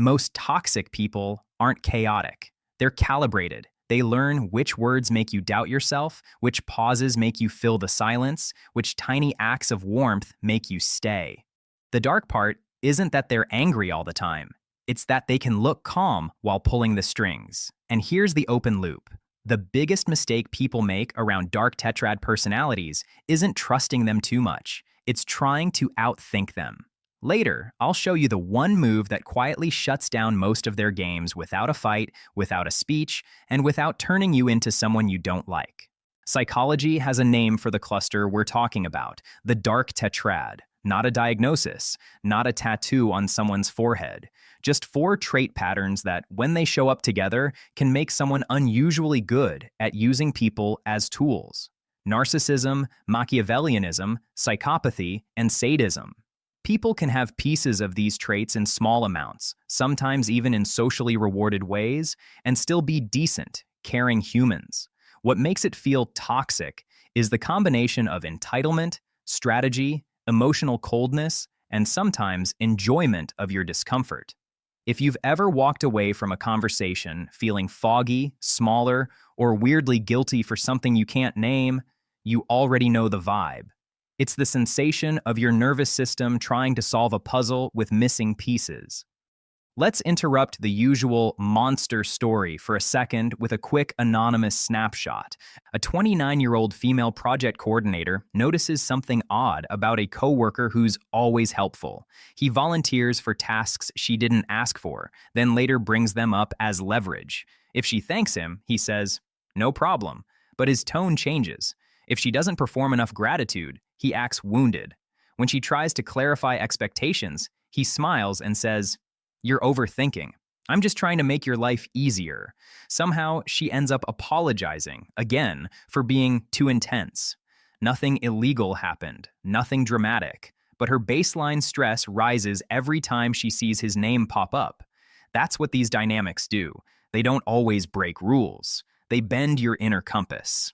Most toxic people aren't chaotic. They're calibrated. They learn which words make you doubt yourself, which pauses make you fill the silence, which tiny acts of warmth make you stay. The dark part isn't that they're angry all the time. It's that they can look calm while pulling the strings. And here's the open loop. The biggest mistake people make around dark tetrad personalities isn't trusting them too much. It's trying to outthink them. Later, I'll show you the one move that quietly shuts down most of their games without a fight, without a speech, and without turning you into someone you don't like. Psychology has a name for the cluster we're talking about, the dark tetrad. Not a diagnosis, not a tattoo on someone's forehead. Just 4 trait patterns that, when they show up together, can make someone unusually good at using people as tools. Narcissism, Machiavellianism, psychopathy, and sadism. People can have pieces of these traits in small amounts, sometimes even in socially rewarded ways, and still be decent, caring humans. What makes it feel toxic is the combination of entitlement, strategy, emotional coldness, and sometimes enjoyment of your discomfort. If you've ever walked away from a conversation feeling foggy, smaller, or weirdly guilty for something you can't name, you already know the vibe. It's the sensation of your nervous system trying to solve a puzzle with missing pieces. Let's interrupt the usual monster story for a second with a quick anonymous snapshot. A 29-year-old female project coordinator notices something odd about a coworker who's always helpful. He volunteers for tasks she didn't ask for, then later brings them up as leverage. If she thanks him, he says, "No problem," but his tone changes. If she doesn't perform enough gratitude, he acts wounded. When she tries to clarify expectations, he smiles and says, "You're overthinking. I'm just trying to make your life easier." Somehow, she ends up apologizing, again, for being too intense. Nothing illegal happened, nothing dramatic, but her baseline stress rises every time she sees his name pop up. That's what these dynamics do. They don't always break rules. They bend your inner compass.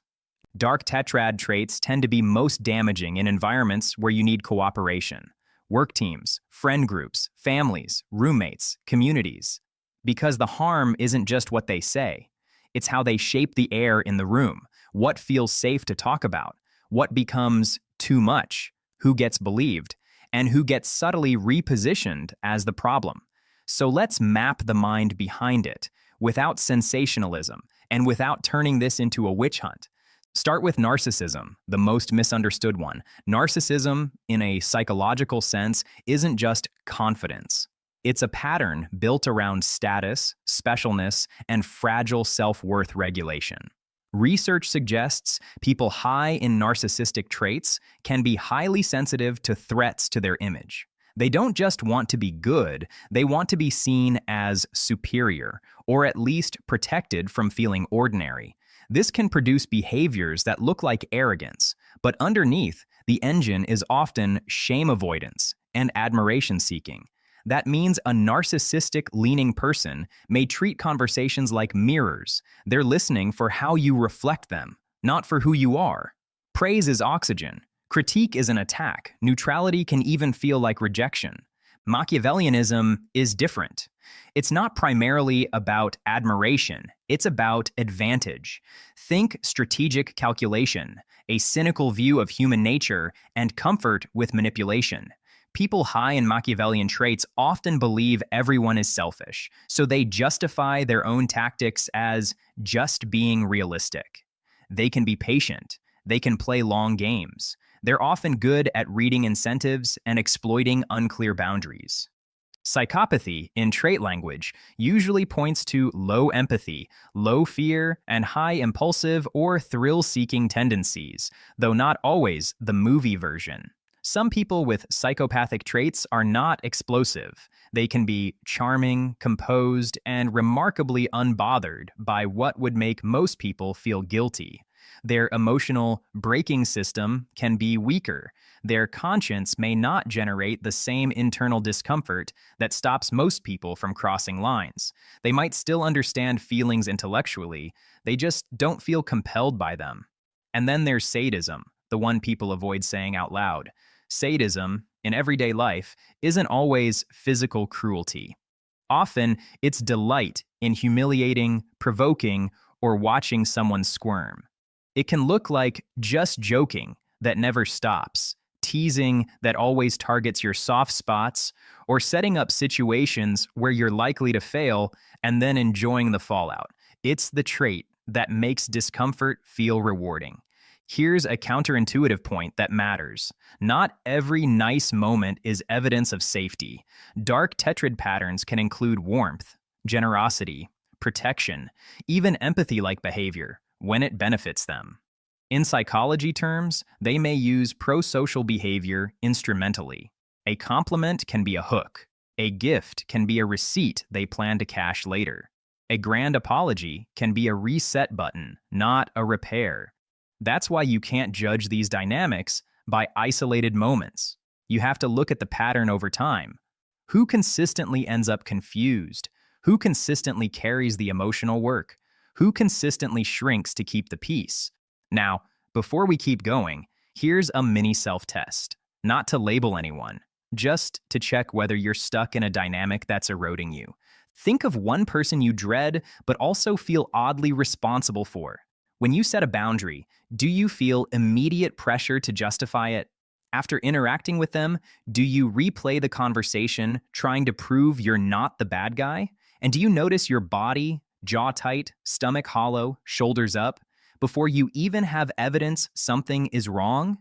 Dark tetrad traits tend to be most damaging in environments where you need cooperation. Work teams, friend groups, families, roommates, communities. Because the harm isn't just what they say. It's how they shape the air in the room, what feels safe to talk about, what becomes too much, who gets believed, and who gets subtly repositioned as the problem. So let's map the mind behind it, without sensationalism, and without turning this into a witch hunt. Start with narcissism, the most misunderstood one. Narcissism, in a psychological sense, isn't just confidence. It's a pattern built around status, specialness, and fragile self-worth regulation. Research suggests people high in narcissistic traits can be highly sensitive to threats to their image. They don't just want to be good, they want to be seen as superior, or at least protected from feeling ordinary. This can produce behaviors that look like arrogance, but underneath, the engine is often shame avoidance and admiration seeking. That means a narcissistic-leaning person may treat conversations like mirrors. They're listening for how you reflect them, not for who you are. Praise is oxygen. Critique is an attack. Neutrality can even feel like rejection. Machiavellianism is different. It's not primarily about admiration, it's about advantage. Think strategic calculation, a cynical view of human nature, and comfort with manipulation. People high in Machiavellian traits often believe everyone is selfish, so they justify their own tactics as just being realistic. They can be patient. They can play long games. They're often good at reading incentives and exploiting unclear boundaries. Psychopathy, in trait language, usually points to low empathy, low fear, and high impulsive or thrill-seeking tendencies, though not always the movie version. Some people with psychopathic traits are not explosive. They can be charming, composed, and remarkably unbothered by what would make most people feel guilty. Their emotional braking system can be weaker. Their conscience may not generate the same internal discomfort that stops most people from crossing lines. They might still understand feelings intellectually, they just don't feel compelled by them. And then there's sadism, the one people avoid saying out loud. Sadism, in everyday life, isn't always physical cruelty. Often, it's delight in humiliating, provoking, or watching someone squirm. It can look like just joking that never stops, teasing that always targets your soft spots, or setting up situations where you're likely to fail and then enjoying the fallout. It's the trait that makes discomfort feel rewarding. Here's a counterintuitive point that matters. Not every nice moment is evidence of safety. Dark tetrad patterns can include warmth, generosity, protection, even empathy-like behavior when it benefits them. In psychology terms, they may use pro-social behavior instrumentally. A compliment can be a hook. A gift can be a receipt they plan to cash later. A grand apology can be a reset button, not a repair. That's why you can't judge these dynamics by isolated moments. You have to look at the pattern over time. Who consistently ends up confused? Who consistently carries the emotional work? Who consistently shrinks to keep the peace? Now, before we keep going, here's a mini self-test. Not to label anyone, just to check whether you're stuck in a dynamic that's eroding you. Think of one person you dread, but also feel oddly responsible for. When you set a boundary, do you feel immediate pressure to justify it? After interacting with them, do you replay the conversation, trying to prove you're not the bad guy? And do you notice your body, jaw tight, stomach hollow, shoulders up, before you even have evidence something is wrong?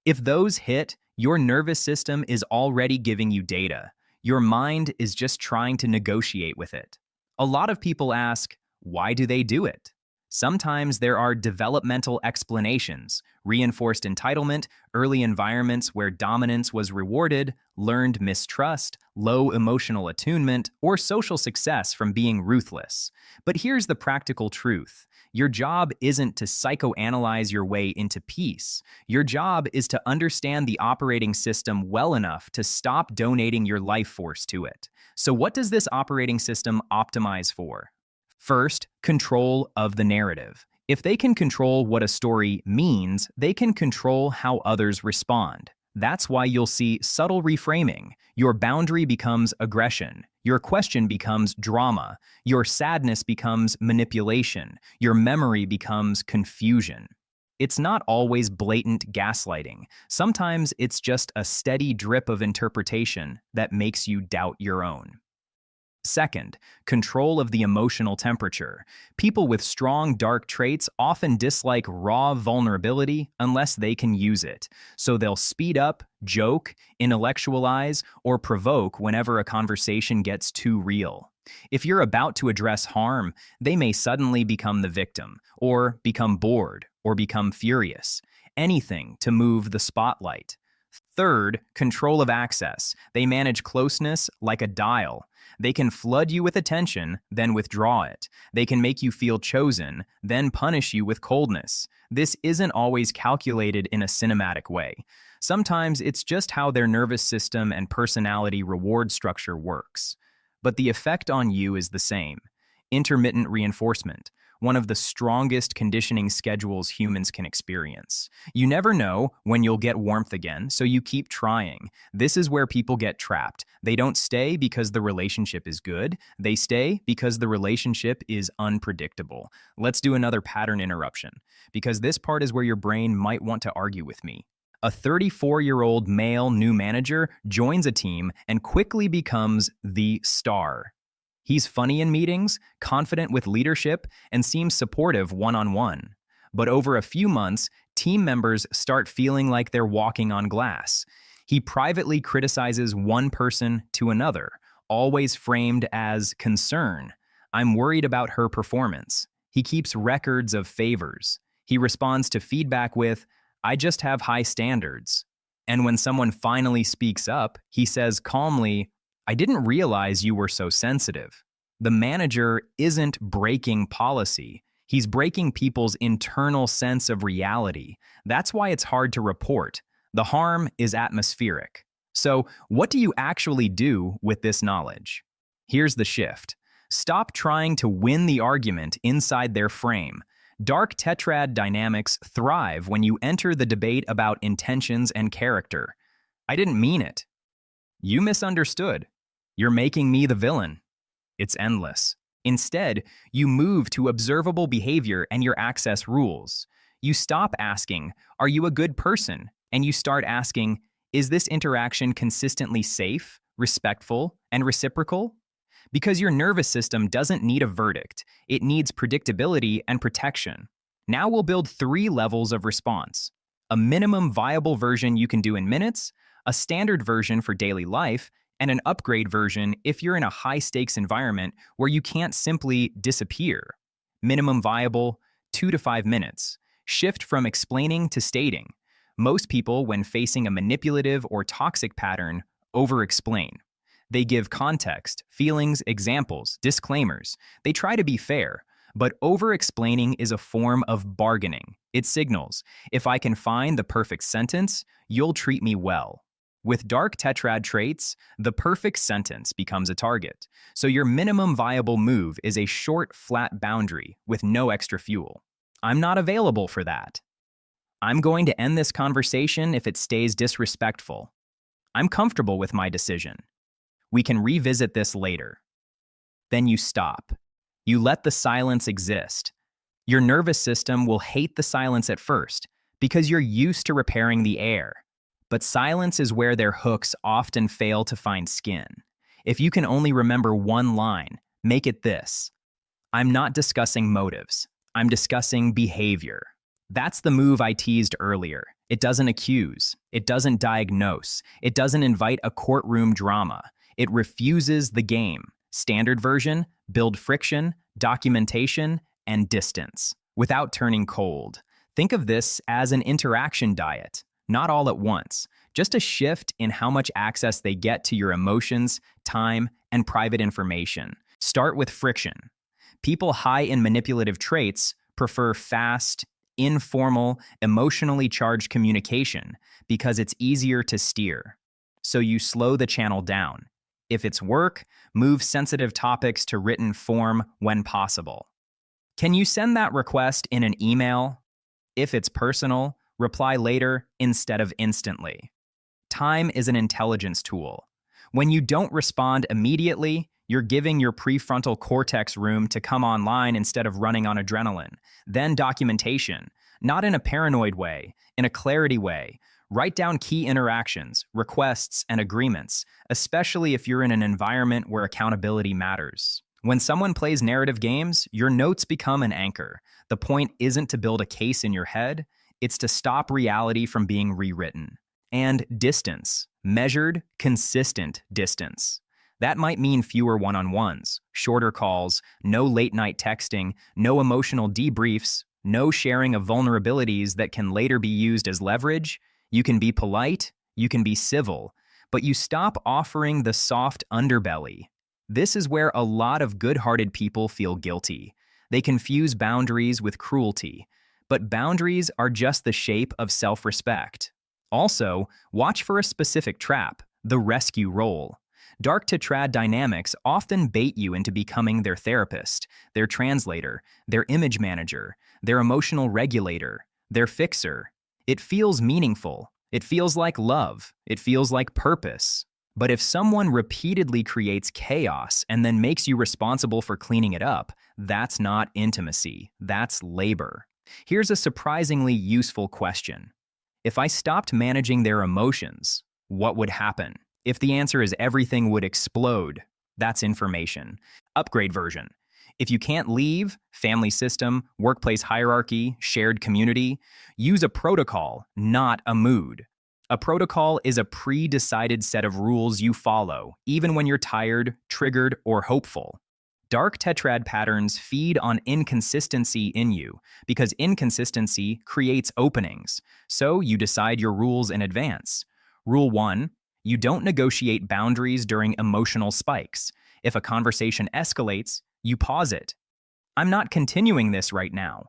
If those hit, your nervous system is already giving you data. Your mind is just trying to negotiate with it. A lot of people ask, why do they do it? Sometimes there are developmental explanations: reinforced entitlement, early environments where dominance was rewarded, learned mistrust, low emotional attunement, or social success from being ruthless. But here's the practical truth. Your job isn't to psychoanalyze your way into peace. Your job is to understand the operating system well enough to stop donating your life force to it. So what does this operating system optimize for? First, control of the narrative. If they can control what a story means, they can control how others respond. That's why you'll see subtle reframing. Your boundary becomes aggression. Your question becomes drama. Your sadness becomes manipulation. Your memory becomes confusion. It's not always blatant gaslighting. Sometimes it's just a steady drip of interpretation that makes you doubt your own. Second, control of the emotional temperature. People with strong dark traits often dislike raw vulnerability unless they can use it. So they'll speed up, joke, intellectualize, or provoke whenever a conversation gets too real. If you're about to address harm, they may suddenly become the victim, or become bored, or become furious. Anything to move the spotlight. Third, control of access. They manage closeness like a dial. They can flood you with attention, then withdraw it. They can make you feel chosen, then punish you with coldness. This isn't always calculated in a cinematic way. Sometimes it's just how their nervous system and personality reward structure works. But the effect on you is the same. Intermittent reinforcement, one of the strongest conditioning schedules humans can experience. You never know when you'll get warmth again, so you keep trying. This is where people get trapped. They don't stay because the relationship is good. They stay because the relationship is unpredictable. Let's do another pattern interruption, because this part is where your brain might want to argue with me. A 34-year-old male new manager joins a team and quickly becomes the star. He's funny in meetings, confident with leadership, and seems supportive one-on-one. But over a few months, team members start feeling like they're walking on glass. He privately criticizes one person to another, always framed as concern. I'm worried about her performance. He keeps records of favors. He responds to feedback with, I just have high standards. And when someone finally speaks up, he says calmly, I didn't realize you were so sensitive. The manager isn't breaking policy. He's breaking people's internal sense of reality. That's why it's hard to report. The harm is atmospheric. So, what do you actually do with this knowledge? Here's the shift. Stop trying to win the argument inside their frame. Dark tetrad dynamics thrive when you enter the debate about intentions and character. I didn't mean it. You misunderstood. You're making me the villain. It's endless. Instead, you move to observable behavior and your access rules. You stop asking, "Are you a good person?" And you start asking, "Is this interaction consistently safe, respectful, and reciprocal?" Because your nervous system doesn't need a verdict, it needs predictability and protection. Now we'll build 3 levels of response: a minimum viable version you can do in minutes, a standard version for daily life, and an upgrade version if you're in a high stakes environment where you can't simply disappear. Minimum viable, 2 to 5 minutes. Shift from explaining to stating. Most people, when facing a manipulative or toxic pattern, over-explain. They give context, feelings, examples, disclaimers. They try to be fair, but over-explaining is a form of bargaining. It signals, if I can find the perfect sentence, you'll treat me well. With dark tetrad traits, the perfect sentence becomes a target. So your minimum viable move is a short, flat boundary with no extra fuel. I'm not available for that. I'm going to end this conversation if it stays disrespectful. I'm comfortable with my decision. We can revisit this later. Then you stop. You let the silence exist. Your nervous system will hate the silence at first because you're used to repairing the air. But silence is where their hooks often fail to find skin. If you can only remember one line, make it this: I'm not discussing motives. I'm discussing behavior. That's the move I teased earlier. It doesn't accuse. It doesn't diagnose. It doesn't invite a courtroom drama. It refuses the game. Standard version: build friction, documentation, and distance without turning cold. Think of this as an interaction diet, not all at once, just a shift in how much access they get to your emotions, time, and private information. Start with friction. People high in manipulative traits prefer fast, informal, emotionally charged communication because it's easier to steer. So you slow the channel down. If it's work, move sensitive topics to written form when possible. Can you send that request in an email? If it's personal, reply later instead of instantly. Time is an intelligence tool. When you don't respond immediately, you're giving your prefrontal cortex room to come online instead of running on adrenaline. Then documentation, not in a paranoid way, in a clarity way. Write down key interactions, requests, and agreements, especially if you're in an environment where accountability matters. When someone plays narrative games, your notes become an anchor. The point isn't to build a case in your head, it's to stop reality from being rewritten. And distance, measured, consistent distance. That might mean fewer one-on-ones, shorter calls, no late-night texting, no emotional debriefs, no sharing of vulnerabilities that can later be used as leverage. You can be polite, you can be civil, but you stop offering the soft underbelly. This is where a lot of good-hearted people feel guilty. They confuse boundaries with cruelty, but boundaries are just the shape of self-respect. Also, watch for a specific trap, the rescue role. Dark tetrad dynamics often bait you into becoming their therapist, their translator, their image manager, their emotional regulator, their fixer. It feels meaningful. It feels like love. It feels like purpose. But if someone repeatedly creates chaos and then makes you responsible for cleaning it up, that's not intimacy. That's labor. Here's a surprisingly useful question. If I stopped managing their emotions, what would happen? If the answer is everything would explode, that's information. Upgrade version. If you can't leave, family system, workplace hierarchy, shared community, use a protocol, not a mood. A protocol is a pre-decided set of rules you follow, even when you're tired, triggered, or hopeful. Dark tetrad patterns feed on inconsistency in you, because inconsistency creates openings, so you decide your rules in advance. Rule 1. You don't negotiate boundaries during emotional spikes. If a conversation escalates, you pause it. I'm not continuing this right now.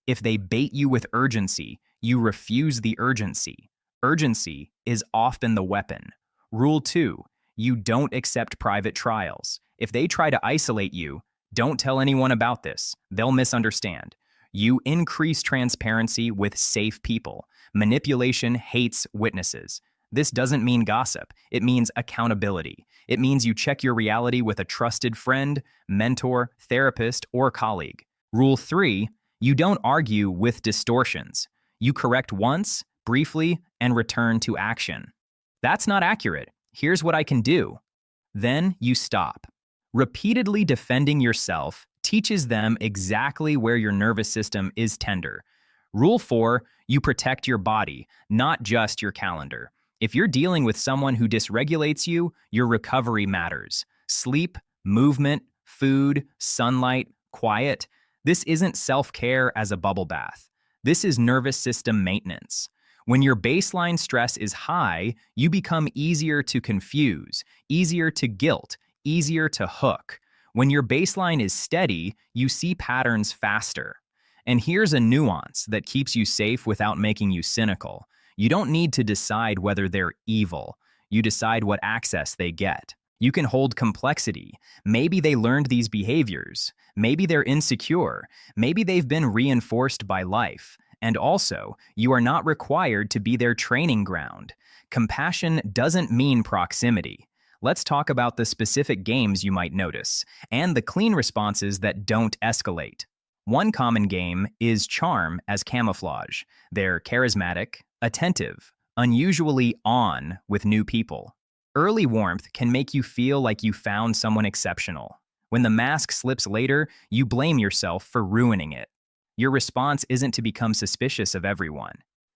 If they bait you with urgency, you refuse the urgency. Urgency is often the weapon. Rule 2. You don't accept private trials. If they try to isolate you, don't tell anyone about this. They'll misunderstand. You increase transparency with safe people. Manipulation hates witnesses. This doesn't mean gossip. It means accountability. It means you check your reality with a trusted friend, mentor, therapist, or colleague. Rule 3, you don't argue with distortions. You correct once, briefly, and return to action. That's not accurate. Here's what I can do. Then you stop. Repeatedly defending yourself teaches them exactly where your nervous system is tender. Rule 4, you protect your body, not just your calendar. If you're dealing with someone who dysregulates you, your recovery matters. Sleep, movement, food, sunlight, quiet. This isn't self-care as a bubble bath. This is nervous system maintenance. When your baseline stress is high, you become easier to confuse, easier to guilt, easier to hook. When your baseline is steady, you see patterns faster. And here's a nuance that keeps you safe without making you cynical. You don't need to decide whether they're evil. You decide what access they get. You can hold complexity. Maybe they learned these behaviors. Maybe they're insecure. Maybe they've been reinforced by life. And also, you are not required to be their training ground. Compassion doesn't mean proximity. Let's talk about the specific games you might notice, and the clean responses that don't escalate. One common game is charm as camouflage. They're charismatic, attentive, unusually on with new people. Early warmth can make you feel like you found someone exceptional. When the mask slips later, you blame yourself for ruining it. Your response isn't to become suspicious of everyone.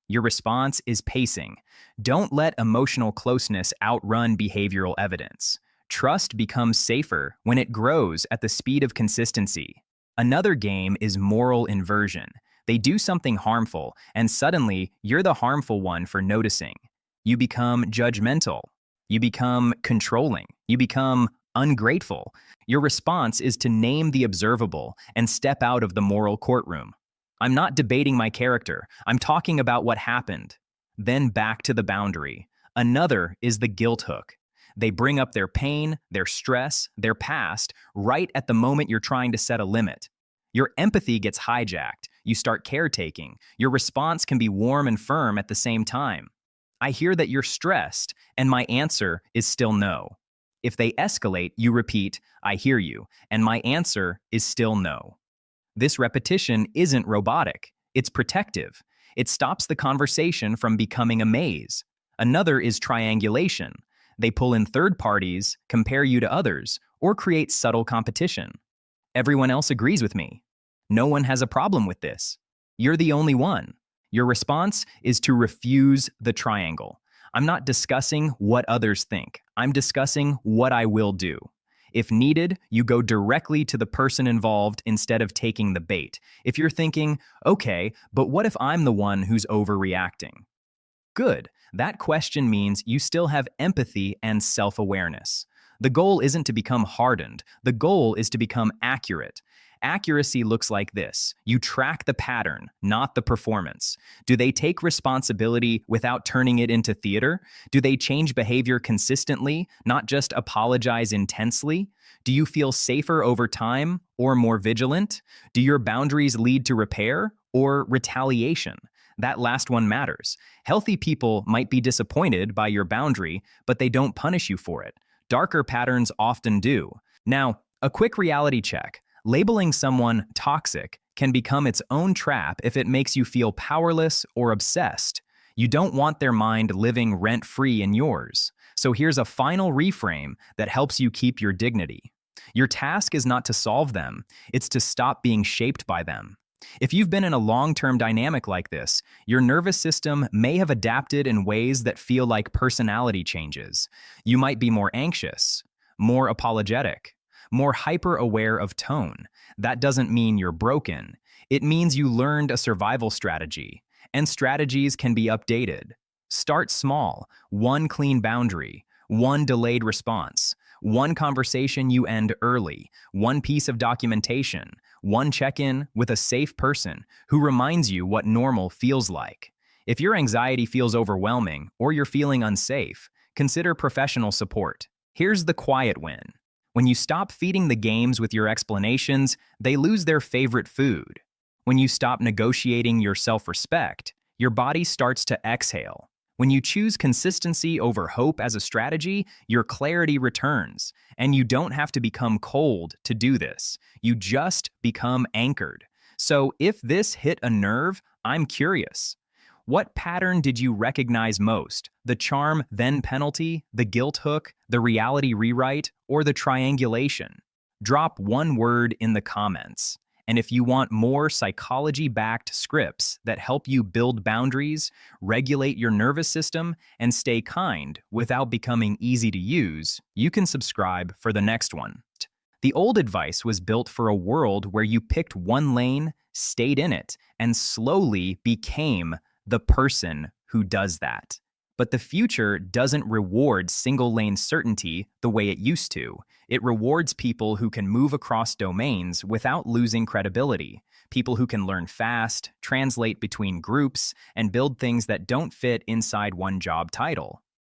Your response is pacing. Don't let emotional closeness outrun behavioral evidence. Trust becomes safer when it grows at the speed of consistency. Another game is moral inversion. They do something harmful, and suddenly you're the harmful one for noticing. You become judgmental. You become controlling. You become ungrateful. Your response is to name the observable and step out of the moral courtroom. I'm not debating my character. I'm talking about what happened. Then back to the boundary. Another is the guilt hook. They bring up their pain, their stress, their past, right at the moment you're trying to set a limit. Your empathy gets hijacked. You start caretaking. Your response can be warm and firm at the same time. I hear that you're stressed, and my answer is still no. If they escalate, you repeat, I hear you, and my answer is still no. This repetition isn't robotic. It's protective. It stops the conversation from becoming a maze. Another is triangulation. They pull in third parties, compare you to others, or create subtle competition. Everyone else agrees with me. No one has a problem with this. You're the only one. Your response is to refuse the triangle. I'm not discussing what others think. I'm discussing what I will do. If needed, you go directly to the person involved instead of taking the bait. If you're thinking, okay, but what if I'm the one who's overreacting? Good. That question means you still have empathy and self-awareness. The goal isn't to become hardened. The goal is to become accurate. Accuracy looks like this. You track the pattern, not the performance. Do they take responsibility without turning it into theater? Do they change behavior consistently, not just apologize intensely? Do you feel safer over time or more vigilant? Do your boundaries lead to repair or retaliation? That last one matters. Healthy people might be disappointed by your boundary, but they don't punish you for it. Darker patterns often do. Now, a quick reality check. Labeling someone toxic can become its own trap if it makes you feel powerless or obsessed. You don't want their mind living rent-free in yours. So here's a final reframe that helps you keep your dignity. Your task is not to solve them, it's to stop being shaped by them. If you've been in a long-term dynamic like this, your nervous system may have adapted in ways that feel like personality changes. You might be more anxious, more apologetic, more hyper-aware of tone. That doesn't mean you're broken. It means you learned a survival strategy, and strategies can be updated. Start small, one clean boundary, one delayed response, one conversation you end early, one piece of documentation, one check-in with a safe person who reminds you what normal feels like. If your anxiety feels overwhelming or you're feeling unsafe, consider professional support. Here's the quiet win. When you stop feeding the games with your explanations, they lose their favorite food. When you stop negotiating your self-respect, your body starts to exhale. When you choose consistency over hope as a strategy, your clarity returns. And you don't have to become cold to do this. You just become anchored. So if this hit a nerve, I'm curious. What pattern did you recognize most? The charm, then penalty, the guilt hook, the reality rewrite, or the triangulation? Drop one word in the comments. And if you want more psychology-backed scripts that help you build boundaries, regulate your nervous system, and stay kind without becoming easy to use, you can subscribe for the next one. The old advice was built for a world where you picked one lane, stayed in it, and slowly became the person who does that. But the future doesn't reward single-lane certainty the way it used to. It rewards people who can move across domains without losing credibility, people who can learn fast, translate between groups, and build things that don't fit inside one job title.